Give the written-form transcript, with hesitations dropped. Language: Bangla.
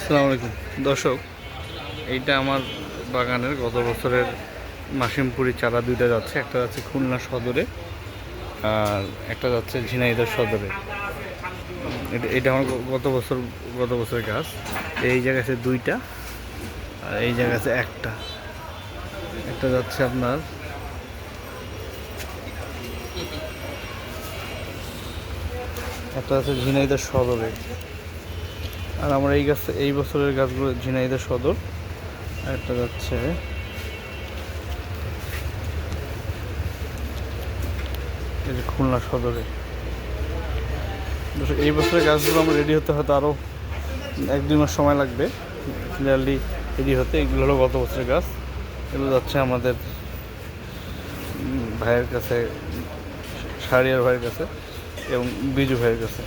আসসালামু আলাইকুম দর্শক, এইটা আমার বাগানের গত বছরের মাসিমপুরি চারা দুইটা যাচ্ছে। একটা যাচ্ছে খুলনা সদরে আর একটা যাচ্ছে ঝিনাইদহ সদরে। এটা আমার গত বছরের গাছ। এই জায়গায় আছে দুইটা আর এই জায়গায় আছে একটা। একটা যাচ্ছে আপনার একটা আছে ঝিনাইদহ সদরে। আর আমার এই বছরের গাছগুলো ঝিনাইদহ সদর। আর একটা যাচ্ছে এই যে খুলনা সদরে। এই বছরের গাছগুলো আমার রেডি হতে হয়তো আরও 1-2 মাস সময় লাগবে ক্লিয়ারলি রেডি হতে। এগুলো হলো গত বছরের গাছ। এগুলো যাচ্ছে আমাদের ভাইয়ের কাছে, শাহরিয়ার ভাইয়ের কাছে এবং বিজু ভাইয়ের কাছে।